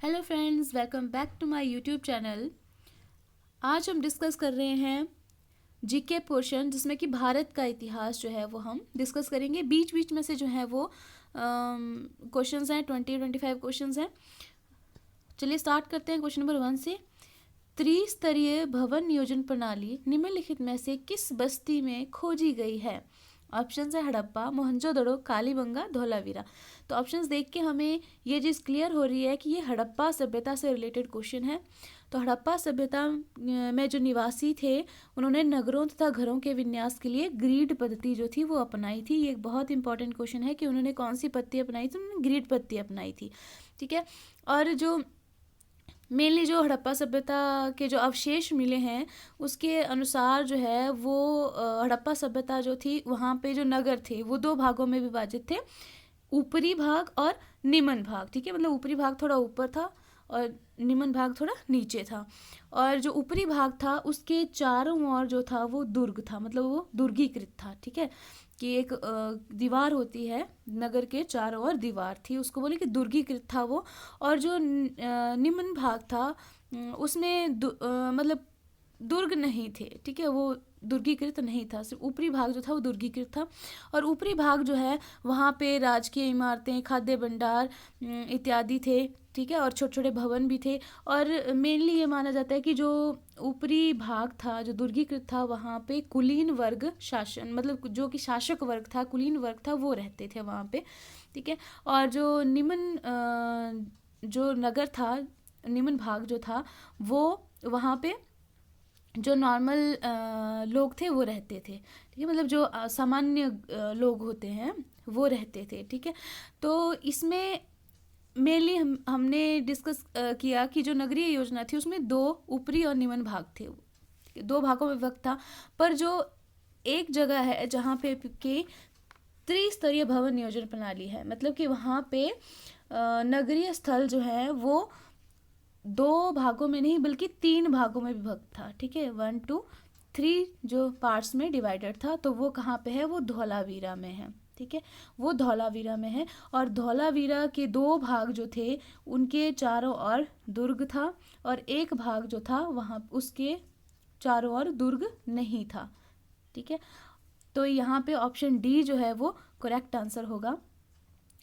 Hello friends, welcome back to my YouTube channel. आज हम discuss कर रहे हैं जीके पोर्शन, जिसमें कि भारत का इतिहास जो है वो हम डिस्कस करेंगे। बीच बीच में से जो है वो क्वेश्चंस हैं, 20-25 क्वेश्चंस हैं। चलिए स्टार्ट करते हैं क्वेश्चन नंबर 1 से। त्रिस्तरीय भवन नियोजन प्रणाली निम्नलिखित में से किस बस्ती में खोजी गई है? ऑप्शन है हड़प्पा, मोहनजोदड़ो, कालीबंगा, धोलावीरा। तो ऑप्शंस देख के हमें ये चीज़ क्लियर हो रही है कि ये हड़प्पा सभ्यता से रिलेटेड क्वेश्चन है। तो हड़प्पा सभ्यता में जो निवासी थे, उन्होंने नगरों तथा घरों के विन्यास के लिए ग्रीड पद्धति जो थी वो अपनाई थी। ये एक बहुत इंपॉर्टेंट क्वेश्चन है कि उन्होंने कौन सी पद्धति अपनाई थी। उन्होंने ग्रीड पद्धति अपनाई थी। ठीक है। और जो मेनली जो हड़प्पा सभ्यता के जो अवशेष मिले हैं, उसके अनुसार जो है वो हड़प्पा सभ्यता जो थी, वहाँ पे जो नगर थे वो दो भागों में विभाजित थे, ऊपरी भाग और निम्न भाग। ठीक है, मतलब ऊपरी भाग थोड़ा ऊपर था और निम्न भाग थोड़ा नीचे था। और जो ऊपरी भाग था उसके चारों ओर जो था वो दुर्ग था, मतलब वो दुर्गीकृत था। ठीक है, कि एक दीवार होती है, नगर के चारों ओर दीवार थी, उसको बोले कि दुर्गीकृत था वो। और जो निम्न भाग था उसमें मतलब दुर्ग नहीं थे। ठीक है, वो दुर्गीकृत नहीं था, सिर्फ ऊपरी भाग जो था वो दुर्गीकृत था। और ऊपरी भाग जो है वहाँ पे राजकीय इमारतें, खाद्य भंडार इत्यादि थे। ठीक है, और छोटे छोटे भवन भी थे। और मेनली ये माना जाता है कि जो ऊपरी भाग था, जो दुर्गीकृत था, वहाँ पे कुलीन वर्ग शासन, मतलब जो कि शासक वर्ग था, कुलीन वर्ग था, वो रहते थे वहाँ पे। ठीक है, और जो निम्न जो नगर था, निम्न भाग जो था, वो वहाँ पे जो नॉर्मल लोग थे वो रहते थे। ठीक है, मतलब जो सामान्य लोग होते हैं वो रहते थे। ठीक है, तो इसमें मेनली हमने डिस्कस किया कि जो नगरीय योजना थी उसमें दो ऊपरी और निम्न भाग थे, दो भागों में विभक्त था। पर जो एक जगह है जहाँ पे के त्रिस्तरीय भवन नियोजन प्रणाली है, मतलब कि वहाँ पे नगरीय स्थल जो है वो दो भागों में नहीं बल्कि 3 भागों में विभक्त था। ठीक है, 1 2 3 जो पार्ट्स में डिवाइडेड था। तो वो कहाँ पे है? वो धौलावीरा में है। ठीक है, वो धौलावीरा में है। और धौलावीरा के दो भाग जो थे उनके चारों ओर दुर्ग था, और एक भाग जो था वहाँ उसके चारों ओर दुर्ग नहीं था। ठीक है, तो यहाँ पे ऑप्शन डी जो है वो करेक्ट आंसर होगा।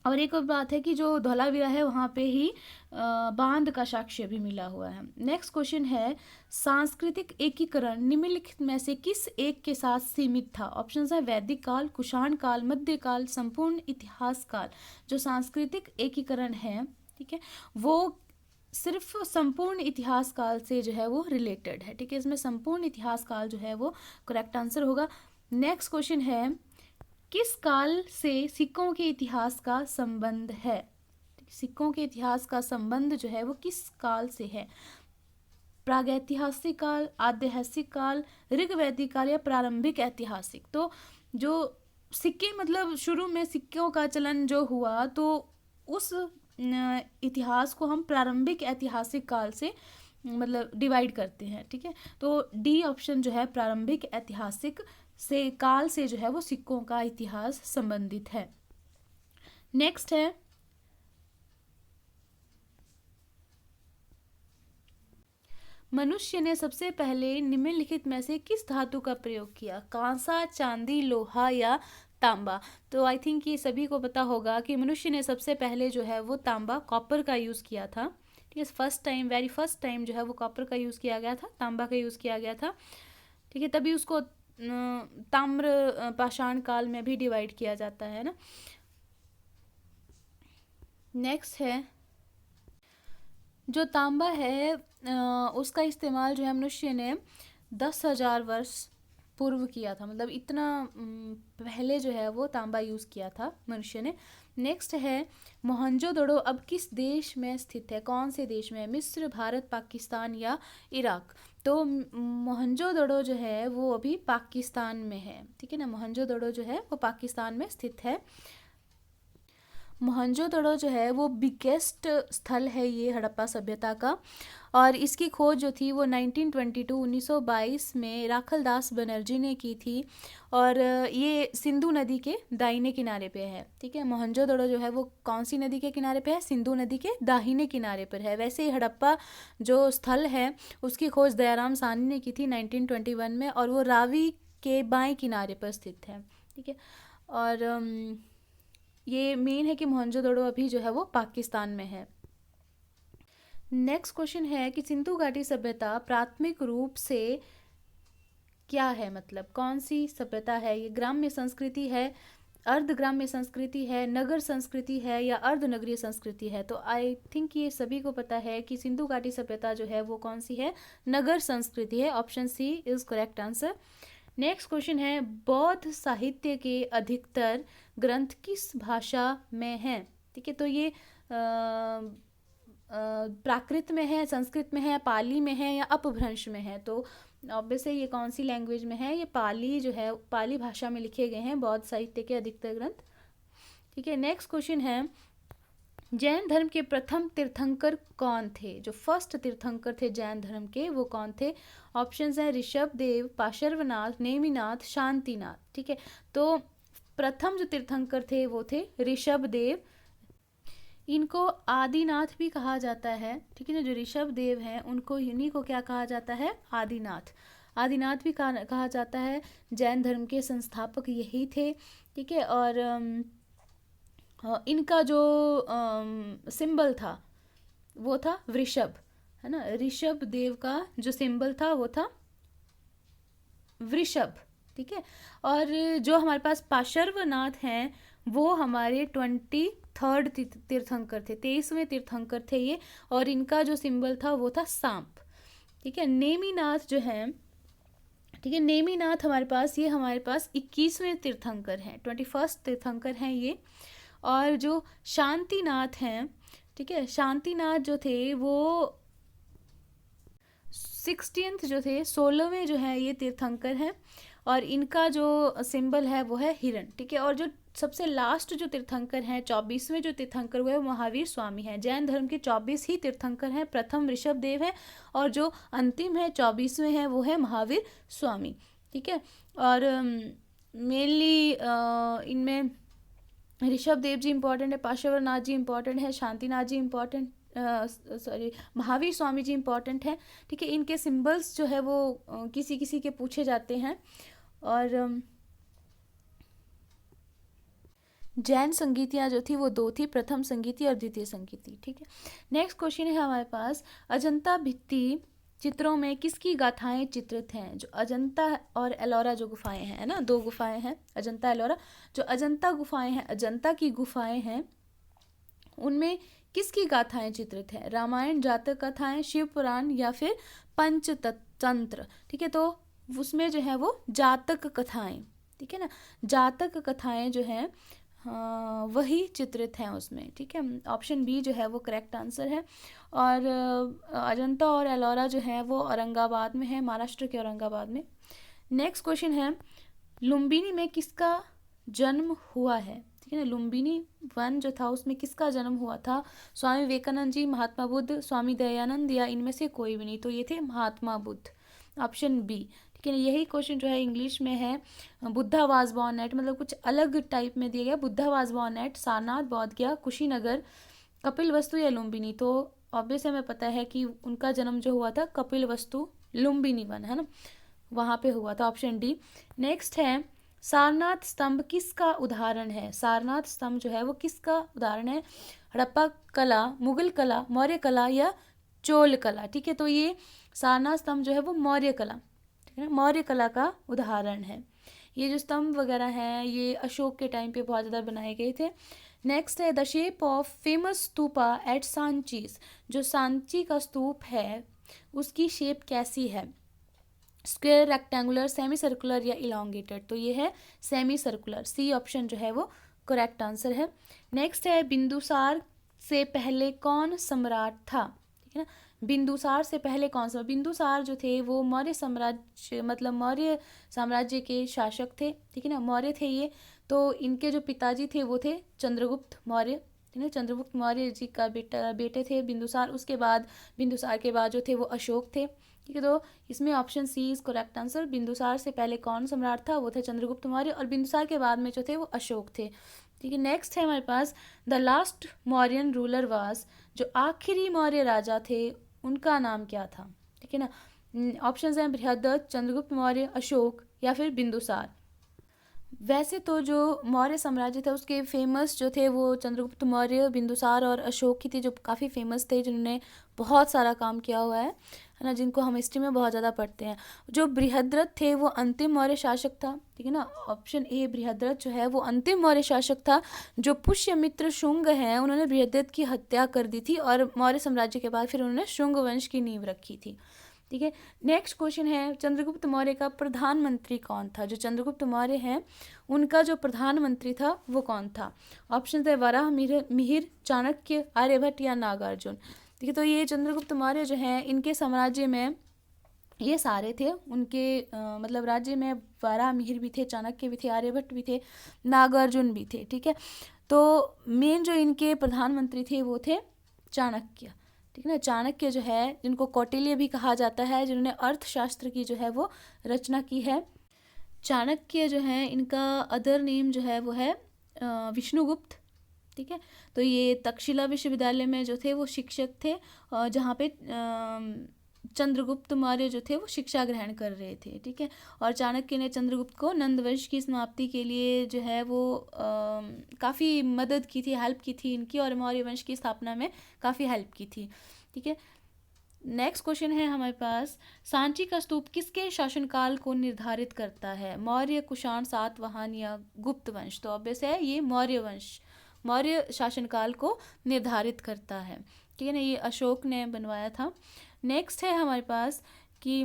और एक और बात है कि जो धौलावीरा है वहाँ पे ही बांध का साक्ष्य भी मिला हुआ है। नेक्स्ट क्वेश्चन है, सांस्कृतिक एकीकरण निम्नलिखित में से किस एक के साथ सीमित था? ऑप्शन है वैदिक काल, कुषाण काल, मध्यकाल, संपूर्ण इतिहास काल। जो सांस्कृतिक एकीकरण है, ठीक है, वो सिर्फ संपूर्ण इतिहास काल से जो है वो रिलेटेड है। ठीक है, इसमें संपूर्ण इतिहास काल जो है वो करेक्ट आंसर होगा। नेक्स्ट क्वेश्चन है, किस काल से सिक्कों के इतिहास का संबंध है? सिक्कों के इतिहास का संबंध जो है वो किस काल से है? प्रागैतिहासिक काल, आद्यैतिहासिक काल, ऋग्वैदिक काल या प्रारंभिक ऐतिहासिक? तो जो सिक्के, मतलब शुरू में सिक्कों का चलन जो हुआ, तो उस इतिहास को हम प्रारंभिक ऐतिहासिक काल से मतलब डिवाइड करते हैं। ठीक है, तो डी ऑप्शन जो है प्रारंभिक ऐतिहासिक से काल से जो है वो सिक्कों का इतिहास संबंधित है। नेक्स्ट है, मनुष्य ने सबसे पहले निम्नलिखित में से किस धातु का प्रयोग किया? कांसा, चांदी, लोहा या तांबा? तो आई थिंक ये सभी को पता होगा कि मनुष्य ने सबसे पहले जो है वो तांबा, कॉपर का यूज़ किया था। ठीक है, first time, very first time जो है वो कॉपर का यूज़ किया गया था, तांबा का यूज़ किया गया था। ठीक है, तभी उसको ताम्र पाषाण काल में भी डिवाइड किया जाता है ना। नेक्स्ट है, जो तांबा है उसका इस्तेमाल जो है मनुष्य ने 10,000 वर्ष पूर्व किया था, मतलब इतना पहले जो है वो तांबा यूज़ किया था मनुष्य ने। नेक्स्ट है, मोहनजोदड़ो अब किस देश में स्थित है? कौन से देश में है? मिस्र, भारत, पाकिस्तान या इराक? तो मोहनजोदड़ो जो है वो अभी पाकिस्तान में है। ठीक है ना, मोहनजोदड़ो जो है वो पाकिस्तान में स्थित है। मोहनजोदड़ो जो है वो बिगेस्ट स्थल है ये हड़प्पा सभ्यता का, और इसकी खोज जो थी वो 1922 में राखल दास बनर्जी ने की थी, और ये सिंधु नदी के दाहिने किनारे पे है। ठीक है, मोहनजोदड़ो जो है वो कौन सी नदी के किनारे पे है? सिंधु नदी के दाहिने किनारे पर है। वैसे ही हड़प्पा जो स्थल है उसकी खोज दयाराम साहनी ने की थी 1921 में, और वो रावी के बाएं किनारे पर स्थित है। ठीक है, और ये मेन है कि मोहनजोदड़ो अभी जो है वो पाकिस्तान में है। नेक्स्ट क्वेश्चन है कि सिंधु घाटी सभ्यता प्राथमिक रूप से क्या है, मतलब कौन सी सभ्यता है ये? ग्राम्य संस्कृति है, अर्ध ग्राम्य संस्कृति है, नगर संस्कृति है, या अर्ध नगरीय संस्कृति है? तो आई थिंक ये सभी को पता है कि सिंधु घाटी सभ्यता जो है वो कौन सी है? नगर संस्कृति है। Option C is correct answer. Next question है, बौद्ध साहित्य के अधिकतर ग्रंथ किस भाषा में हैं? ठीक है, तो ये प्राकृत में है, संस्कृत में है, पाली में है, या अपभ्रंश में है? तो ऑब्वियसली ये कौन सी लैंग्वेज में है? ये पाली जो है, पाली भाषा में लिखे गए हैं बौद्ध साहित्य के अधिकतर ग्रंथ। ठीक है, नेक्स्ट क्वेश्चन है, जैन धर्म के प्रथम तीर्थंकर कौन थे? जो फर्स्ट तीर्थंकर थे जैन धर्म के वो कौन थे? ऑप्शंस हैं ऋषभ देव, पार्श्वनाथ, नेमिनाथ, शांतिनाथ। ठीक है, तो प्रथम जो तीर्थंकर थे वो थे ऋषभ देव। इनको आदिनाथ भी कहा जाता है। ठीक है ना, जो ऋषभ देव हैं उनको, इन्हीं को क्या कहा जाता है? आदिनाथ। आदिनाथ भी कहा जाता है। जैन धर्म के संस्थापक यही थे। ठीक है, और इनका जो सिंबल था वो था वृषभ, है ना। ऋषभ देव का जो सिंबल था वो था वृषभ। ठीक है, और जो हमारे पास पार्श्वनाथ हैं वो हमारे 23rd तीर्थंकर थे, 23वें तीर्थंकर थे ये, और इनका जो सिंबल था वो था सांप। ठीक है, नेमिनाथ जो है, ठीक है, नेमिनाथ हमारे पास, ये हमारे पास 21वें तीर्थंकर हैं, 21st तीर्थंकर हैं ये। और जो शांतिनाथ हैं, ठीक है, शांतिनाथ जो थे वो 16th जो थे, 16वें जो है ये तीर्थंकर हैं, और इनका जो सिंबल है वो है हिरण। ठीक है, और जो सबसे लास्ट जो तीर्थंकर हैं, 24वें जो तीर्थंकर हुए वो महावीर स्वामी हैं। जैन धर्म के 24 ही तीर्थंकर हैं, प्रथम ऋषभ देव है, और जो अंतिम है 24वें हैं वो है महावीर स्वामी। ठीक है, और मेनली इनमें ऋषभ देव जी इंपॉर्टेंट है, पार्श्वनाथ जी इंपॉर्टेंट है, शांतिनाथ जी इंपॉर्टेंट, महावीर स्वामी जी इंपॉर्टेंट है। ठीक है, इनके सिंबल्स जो है वो किसी किसी के पूछे जाते हैं। और जैन संगीतियाँ जो थी वो 2 थी, प्रथम संगीति और द्वितीय संगीति। ठीक है, नेक्स्ट क्वेश्चन है हमारे पास, अजंता भित्ति चित्रों में किसकी गाथाएं चित्रित हैं? जो अजंता और एलोरा जो गुफाएं हैं, है ना, 2 गुफाएं हैं, अजंता एलोरा। जो अजंता गुफाएं हैं, अजंता की गुफाएं हैं, उनमें किसकी गाथाएं चित्रित हैं? रामायण, जातक कथाएं, शिव पुराण, या फिर पंचतंत्र? ठीक है, तो उसमें जो है वो जातक कथाएं, ठीक है ना, जातक कथाएं जो हैं वही चित्रित हैं उसमें। ठीक है, ऑप्शन बी जो है वो करेक्ट आंसर है। और अजंता और एलोरा जो है वो औरंगाबाद में है, महाराष्ट्र के औरंगाबाद में। नेक्स्ट क्वेश्चन है, लुम्बिनी में किसका जन्म हुआ है? ठीक है ना, लुम्बिनी वन जो था उसमें किसका जन्म हुआ था? स्वामी विवेकानंद जी, महात्मा बुद्ध, स्वामी दयानंद, या इनमें से कोई भी नहीं? तो ये थे महात्मा बुद्ध, ऑप्शन बी। ठीक है, यही क्वेश्चन जो है इंग्लिश में है, बुद्धा वाज बॉर्न एट, मतलब कुछ अलग टाइप में दिया गया, Buddha was born at Sarnath, बोध गया, कुशीनगर, कपिलवस्तु या लुम्बिनी? तो ऑब्वियस हमें पता है कि उनका जन्म जो हुआ था कपिलवस्तु लुम्बिनी वन, है ना, वहाँ पे हुआ था, ऑप्शन डी। नेक्स्ट है, सारनाथ स्तंभ किसका उदाहरण है? सारनाथ स्तंभ जो है वो किसका उदाहरण है? हड़प्पा कला, मुगल कला, मौर्य कला, या चोल कला? ठीक है, तो ये सारनाथ स्तंभ जो है वो मौर्य कला, ठीक है, मौर्य कला का उदाहरण है। ये जो स्तंभ वगैरह हैं ये अशोक के टाइम पे बहुत ज़्यादा बनाए गए थे। नेक्स्ट है, the shape of famous stupa at Sanchi's, जो सांची का स्तूप है उसकी शेप कैसी है? स्क्वायर, रेक्टेंगुलर, सेमी सर्कुलर, या इलांगेटेड? तो ये है सेमी सर्कुलर, सी ऑप्शन जो है वो करेक्ट आंसर है। नेक्स्ट है, बिंदुसार से पहले कौन सम्राट था? ठीक है ना, बिंदुसार से पहले कौन सा? बिंदुसार जो थे वो मौर्य साम्राज्य, मतलब मौर्य साम्राज्य के शासक थे। ठीक है ना, मौर्य थे ये। तो इनके जो पिताजी थे वो थे चंद्रगुप्त मौर्य। ठीक है। चंद्रगुप्त मौर्य जी का बेटे थे बिंदुसार, उसके बाद बिंदुसार के बाद जो थे वो अशोक थे, ठीक है। तो इसमें option C is correct answer. Bindusara से पहले कौन सम्राट था, वो थे चंद्रगुप्त मौर्य, और बिंदुसार के बाद में जो थे वो अशोक थे, ठीक है। नेक्स्ट है हमारे पास the last Mauryan ruler was, जो आखिरी मौर्य राजा थे उनका नाम क्या था, ठीक है ना। ऑप्शन हैं बृहद्रथ, चंद्रगुप्त मौर्य, अशोक या फिर बिंदुसार। वैसे तो जो मौर्य साम्राज्य था उसके फेमस जो थे वो चंद्रगुप्त मौर्य, बिंदुसार और अशोक ही थे, जो काफ़ी फेमस थे, जिन्होंने बहुत सारा काम किया हुआ है ना, जिनको हम हिस्ट्री में बहुत ज़्यादा पढ़ते हैं। जो बृहद्रथ थे वो अंतिम मौर्य शासक था, ठीक है ना। ऑप्शन ए बृहद्रथ जो है वो अंतिम मौर्य शासक था। जो पुष्यमित्र शुंग हैं उन्होंने बृहद्रथ की हत्या कर दी थी और मौर्य साम्राज्य के बाद फिर उन्होंने शुंग वंश की नींव रखी थी, ठीक है। नेक्स्ट क्वेश्चन है चंद्रगुप्त मौर्य का प्रधानमंत्री कौन था। जो चंद्रगुप्त मौर्य हैं उनका जो प्रधानमंत्री था वो कौन था। ऑप्शन है वराह मिहिर, चाणक्य, आर्यभट्ट या नागार्जुन, ठीक है। तो ये चंद्रगुप्त मौर्य जो हैं इनके साम्राज्य में ये सारे थे, उनके मतलब राज्य में वराह मिहिर भी थे, चाणक्य भी थे, आर्यभट्ट भी थे, नागार्जुन भी थे, ठीक है। तो मेन जो इनके प्रधानमंत्री थे वो थे चाणक्य, ठीक है ना। चाणक्य जो है जिनको कौटिल्य भी कहा जाता है, जिन्होंने अर्थशास्त्र की जो है वो रचना की है। चाणक्य जो है इनका अदर नेम जो है वो है विष्णुगुप्त, ठीक है। तो ये तक्षशिला विश्वविद्यालय में जो थे वो शिक्षक थे, जहाँ पे चंद्रगुप्त मौर्य जो थे वो शिक्षा ग्रहण कर रहे थे, ठीक है। और चाणक्य ने चंद्रगुप्त को नंद वंश की समाप्ति के लिए जो है वो काफ़ी मदद की थी, हेल्प की थी इनकी, और मौर्य वंश की स्थापना में काफ़ी हेल्प की थी, ठीक है। नेक्स्ट क्वेश्चन है हमारे पास, सांची का स्तूप किसके शासनकाल को निर्धारित करता है। मौर्य, कुषाण, सातवाहन या गुप्त वंश। तो ऑब्वियस है ये मौर्य वंश, मौर्य शासनकाल को निर्धारित करता है, ठीक है ना। ये अशोक ने बनवाया था। नेक्स्ट है हमारे पास कि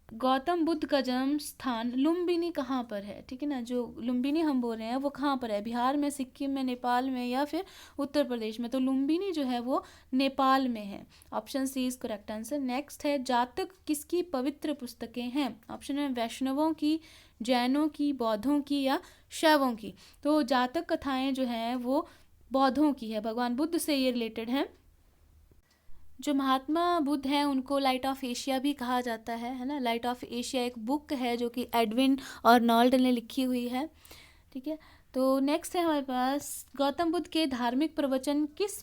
गौतम बुद्ध का जन्म स्थान लुम्बिनी कहाँ पर है, ठीक है ना। जो लुम्बिनी हम बोल रहे हैं वो कहाँ पर है, बिहार में, सिक्किम में, नेपाल में या फिर उत्तर प्रदेश में। तो लुम्बिनी जो है वो नेपाल में है। Option C is correct answer. Next है जातक किसकी पवित्र पुस्तकें हैं। ऑप्शन है वैष्णवों की, जैनों की, बौद्धों की या शैवों की। तो जातक कथाएं जो हैं वो बौद्धों की है, भगवान बुद्ध से ये रिलेटेड है। जो महात्मा बुद्ध हैं उनको लाइट ऑफ एशिया भी कहा जाता है ना। लाइट ऑफ एशिया एक बुक है जो कि एडविन और नॉल्ड ने लिखी हुई है, ठीक है। तो नेक्स्ट है हमारे पास गौतम बुद्ध के धार्मिक प्रवचन किस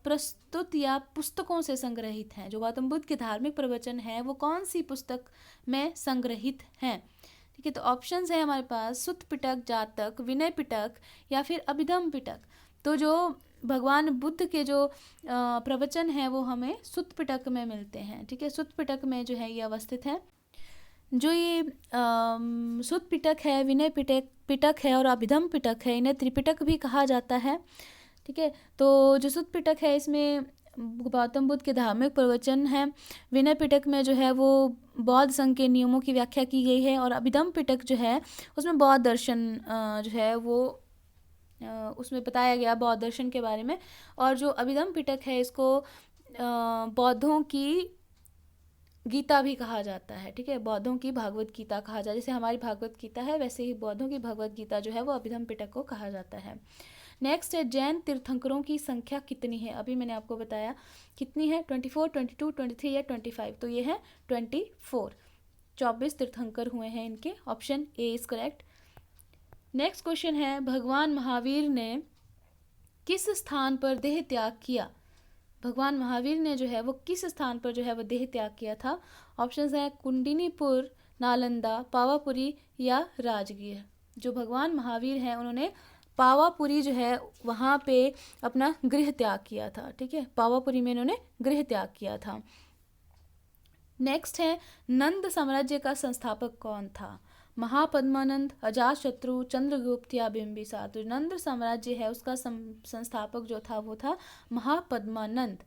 प्रस्तुत या पुस्तकों से संग्रहित हैं। जो गौतम बुद्ध के धार्मिक प्रवचन हैं वो कौन सी पुस्तक में संग्रहित हैं, ठीक है। तो ऑप्शंस है हमारे पास सुत्त पिटक, जातक, विनय पिटक या फिर अभिधम पिटक। तो जो भगवान बुद्ध के जो प्रवचन हैं वो हमें सुत्त पिटक में मिलते हैं, ठीक है। सुत्त पिटक में जो है ये अवस्थित है। जो ये सुत्त पिटक है, विनय पिटक है और अभिधम पिटक है, इन्हें त्रिपिटक भी कहा जाता है, ठीक है। तो जो सुत्त पिटक है इसमें गौतम बुद्ध के धार्मिक प्रवचन हैं। विनय पिटक में जो है वो बौद्ध संघ के नियमों की व्याख्या की गई है, और अभिधम पिटक जो है उसमें बौद्ध दर्शन जो है वो उसमें बताया गया बौद्ध दर्शन के बारे में। और जो अभिधम पिटक है इसको बौद्धों की गीता भी कहा जाता है, ठीक है। बौद्धों की भागवत गीता कहा जाता है, जैसे हमारी भागवत गीता है वैसे ही बौद्धों की भगवत गीता जो है वो अभिधम पिटक को कहा जाता है। नेक्स्ट है जैन तीर्थंकरों की संख्या कितनी है। अभी मैंने आपको बताया कितनी है, 24, 22, 23 या 25। तो ये है 24, 24 तीर्थंकर हुए हैं इनके। Option A is correct. Next question है भगवान महावीर ने किस स्थान पर देह त्याग किया। भगवान महावीर ने जो है वो किस स्थान पर जो है वो देह त्याग किया था। ऑप्शंस हैं कुंडिनीपुर, नालंदा, पावापुरी या राजगीर। जो भगवान महावीर हैं उन्होंने पावापुरी जो है वहाँ पे अपना गृह त्याग किया था, ठीक है। पावापुरी में इन्होंने गृह त्याग किया था। नेक्स्ट है नंद साम्राज्य का संस्थापक कौन था। महापद्मानंद, अजातशत्रु, चंद्रगुप्त या बिंबिसार। तो नंद साम्राज्य है उसका संस्थापक जो था वो था महापद्मानंद।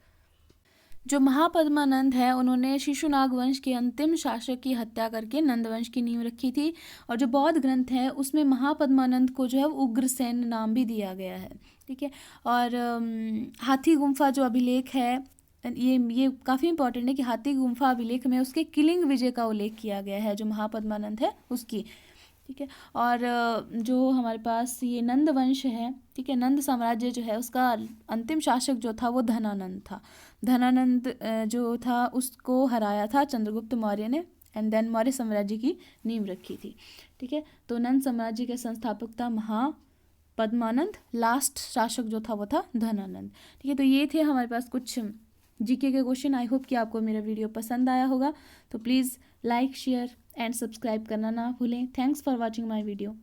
जो महापद्मानंद है उन्होंने शिशुनाग वंश के अंतिम शासक की हत्या करके नंद वंश की नींव रखी थी। और जो बौद्ध ग्रंथ है उसमें महापद्मानंद को जो है उग्रसेन नाम भी दिया गया है, ठीक है। और हाथी गुम्फा जो अभिलेख है ये काफ़ी इंपॉर्टेंट है कि हाथी गुम्फा अभिलेख में उसके किलिंग विजय का उल्लेख किया गया है, जो महापद्मानंद है उसकी, ठीक है। और जो हमारे पास ये नंद वंश है, ठीक है, नंद साम्राज्य जो है उसका अंतिम शासक जो था वो धनानंद था। धनानंद जो था उसको हराया था चंद्रगुप्त मौर्य ने, एंड देन मौर्य साम्राज्य की नींव रखी थी। ठीक है, तो नंद साम्राज्य के संस्थापक था महापद्मानंद, लास्ट शासक जो था वो था धनानंद। ठीक है, तो ये थे हमारे पास कुछ जीके के क्वेश्चन। आई होप कि आपको मेरा वीडियो पसंद आया होगा, तो please like share and subscribe करना ना भूलें। Thanks for watching my video.